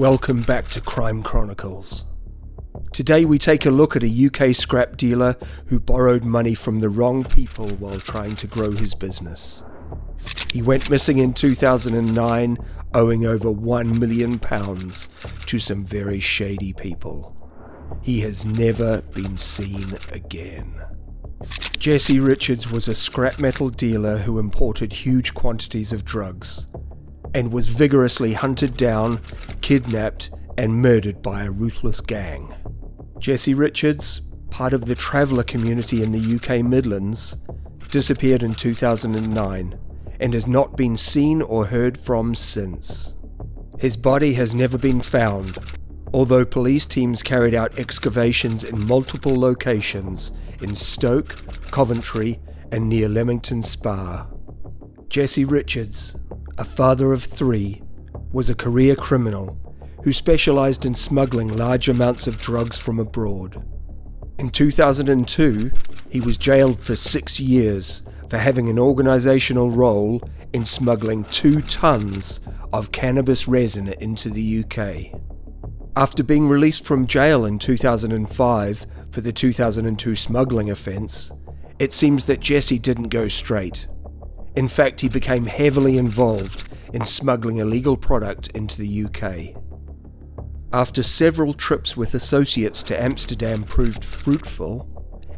Welcome back to Crime Chronicles. Today we take a look at a UK scrap dealer who borrowed money from the wrong people while trying to grow his business. He went missing in 2009, owing over £1 million to some very shady people. He has never been seen again. Jesse Richards was a scrap metal dealer who imported huge quantities of drugs and was vigorously hunted down, kidnapped and murdered by a ruthless gang. Jesse Richards, part of the traveller community in the UK Midlands, disappeared in 2009 and has not been seen or heard from since. His body has never been found, although police teams carried out excavations in multiple locations in Stoke, Coventry and near Leamington Spa. Jesse Richards, a father of 3, was a career criminal who specialised in smuggling large amounts of drugs from abroad. In 2002, he was jailed for 6 years for having an organisational role in smuggling 2 tons of cannabis resin into the UK. After being released from jail in 2005 for the 2002 smuggling offence, it seems that Jesse didn't go straight. In fact, he became heavily involved in smuggling illegal product into the UK. After several trips with associates to Amsterdam proved fruitful,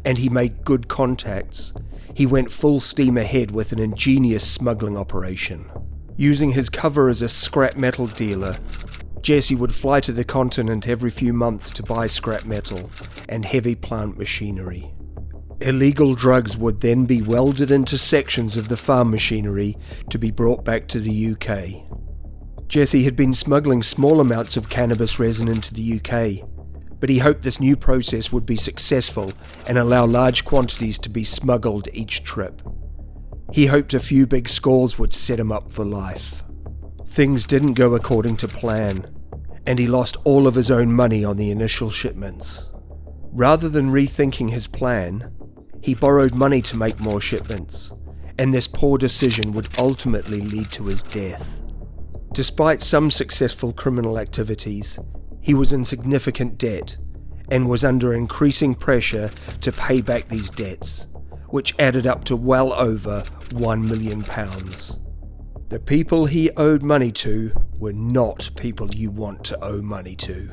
and he made good contacts, he went full steam ahead with an ingenious smuggling operation. Using his cover as a scrap metal dealer, Jesse would fly to the continent every few months to buy scrap metal and heavy plant machinery. Illegal drugs would then be welded into sections of the farm machinery to be brought back to the UK. Jesse had been smuggling small amounts of cannabis resin into the UK, but he hoped this new process would be successful and allow large quantities to be smuggled each trip. He hoped a few big scores would set him up for life. Things didn't go according to plan, and he lost all of his own money on the initial shipments. Rather than rethinking his plan, he borrowed money to make more shipments, and this poor decision would ultimately lead to his death. Despite some successful criminal activities, he was in significant debt and was under increasing pressure to pay back these debts, which added up to well over £1 million. The people he owed money to were not people you want to owe money to.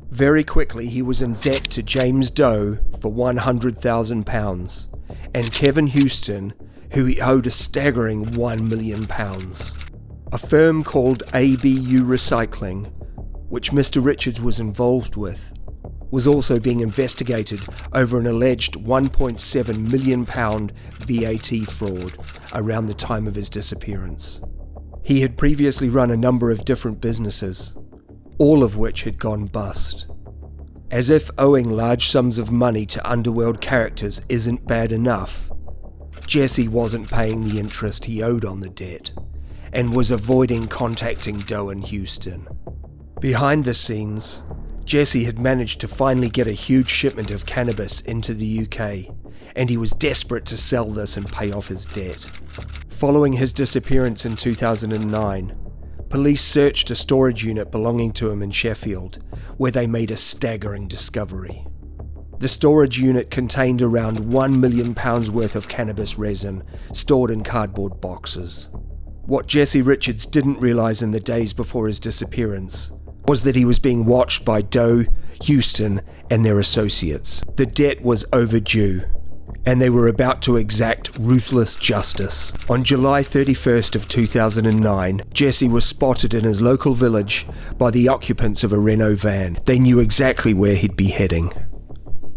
Very quickly he was in debt to James Doe for £100,000 and Kevin Houston, who he owed a staggering £1 million. A firm called ABU Recycling, which Mr. Richards was involved with, was also being investigated over an alleged £1.7 million VAT fraud around the time of his disappearance. He had previously run a number of different businesses, all of which had gone bust. As if owing large sums of money to underworld characters isn't bad enough, Jesse wasn't paying the interest he owed on the debt, and was avoiding contacting Doe and Houston. Behind the scenes, Jesse had managed to finally get a huge shipment of cannabis into the UK, and he was desperate to sell this and pay off his debt. Following his disappearance in 2009, police searched a storage unit belonging to him in Sheffield, where they made a staggering discovery. The storage unit contained around £1 million worth of cannabis resin stored in cardboard boxes. What Jesse Richards didn't realise in the days before his disappearance was that he was being watched by Doe, Houston and their associates. The debt was overdue, and they were about to exact ruthless justice. On July 31st of 2009, Jesse was spotted in his local village by the occupants of a Renault van. They knew exactly where he'd be heading.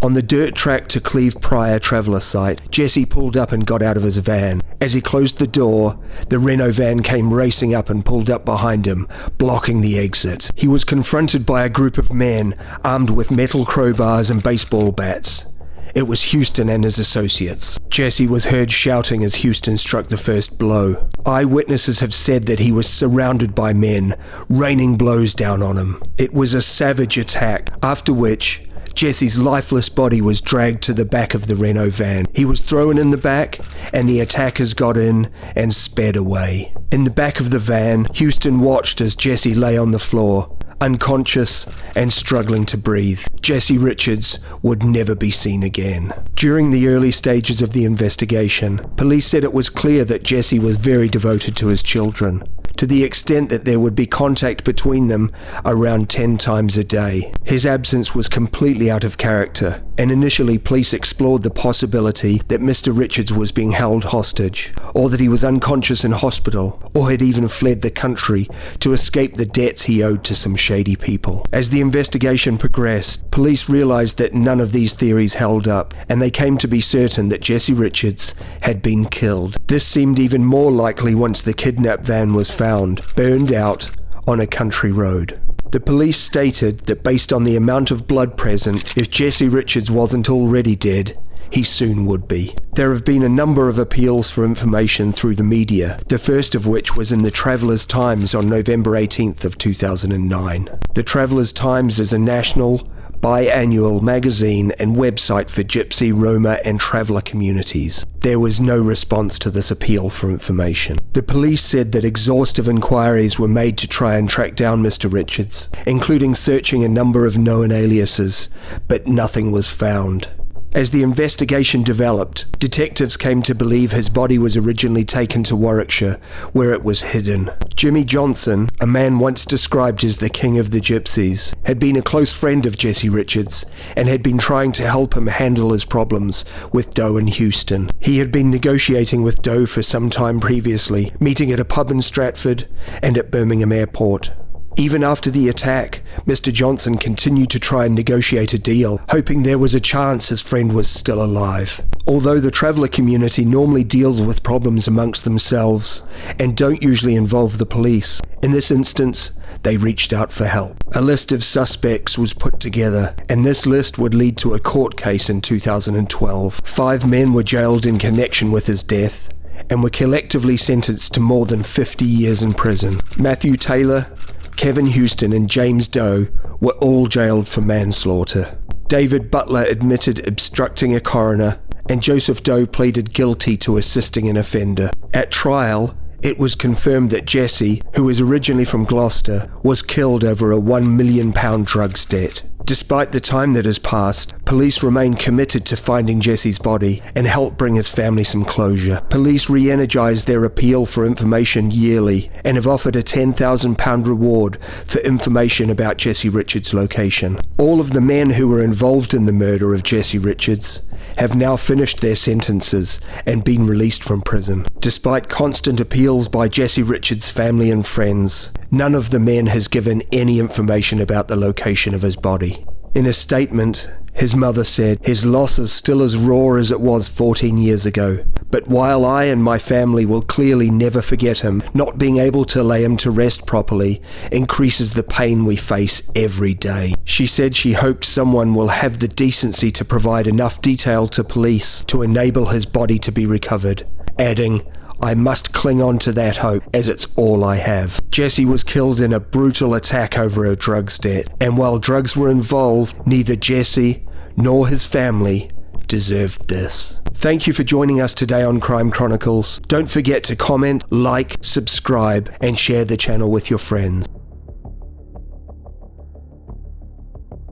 On the dirt track to Cleve Prior traveller site, Jesse pulled up and got out of his van. As he closed the door, the Renault van came racing up and pulled up behind him, blocking the exit. He was confronted by a group of men armed with metal crowbars and baseball bats. It was Houston and his associates. Jesse was heard shouting as Houston struck the first blow. Eyewitnesses have said that he was surrounded by men, raining blows down on him. It was a savage attack, after which Jesse's lifeless body was dragged to the back of the Renault van. He was thrown in the back, and the attackers got in and sped away. In the back of the van, Houston watched as Jesse lay on the floor, unconscious and struggling to breathe. Jesse Richards would never be seen again. During the early stages of the investigation, police said it was clear that Jesse was very devoted to his children, to the extent that there would be contact between them around 10 times a day. His absence was completely out of character, and initially police explored the possibility that Mr. Richards was being held hostage, or that he was unconscious in hospital, or had even fled the country to escape the debts he owed to some shady people. As the investigation progressed, police realized that none of these theories held up, and they came to be certain that Jesse Richards had been killed. This seemed even more likely once the kidnap van was found, burned out on a country road. The police stated that based on the amount of blood present, if Jesse Richards wasn't already dead, he soon would be. There have been a number of appeals for information through the media, the first of which was in the Traveller's Times on November 18th of 2009. The Traveller's Times is a national, biannual magazine and website for Gypsy, Roma and traveller communities. There was no response to this appeal for information. The police said that exhaustive inquiries were made to try and track down Mr. Richards, including searching a number of known aliases, but nothing was found. As the investigation developed, detectives came to believe his body was originally taken to Warwickshire, where it was hidden. Jimmy Johnson, a man once described as the king of the gypsies, had been a close friend of Jesse Richards and had been trying to help him handle his problems with Doe in Houston. He had been negotiating with Doe for some time previously, meeting at a pub in Stratford and at Birmingham Airport. Even after the attack, Mr. Johnson continued to try and negotiate a deal, hoping there was a chance his friend was still alive. Although the traveller community normally deals with problems amongst themselves and don't usually involve the police, in this instance, they reached out for help. A list of suspects was put together, and this list would lead to a court case in 2012. 5 men were jailed in connection with his death and were collectively sentenced to more than 50 years in prison. Matthew Taylor, Kevin Houston and James Doe were all jailed for manslaughter. David Butler admitted obstructing a coroner, and Joseph Doe pleaded guilty to assisting an offender. At trial, it was confirmed that Jesse, who was originally from Gloucester, was killed over a £1 million drugs debt. Despite the time that has passed, police remain committed to finding Jesse's body and help bring his family some closure. Police re-energise their appeal for information yearly and have offered a £10,000 reward for information about Jesse Richards' location. All of the men who were involved in the murder of Jesse Richards have now finished their sentences and been released from prison. Despite constant appeals by Jesse Richards' family and friends, none of the men has given any information about the location of his body. In a statement, his mother said, "His loss is still as raw as it was 14 years ago. But while I and my family will clearly never forget him, not being able to lay him to rest properly increases the pain we face every day." She said she hoped someone will have the decency to provide enough detail to police to enable his body to be recovered, adding, "I must cling on to that hope, as it's all I have." Jesse was killed in a brutal attack over a drugs debt, and while drugs were involved, neither Jesse nor his family deserved this. Thank you for joining us today on Crime Chronicles. Don't forget to comment, like, subscribe, and share the channel with your friends.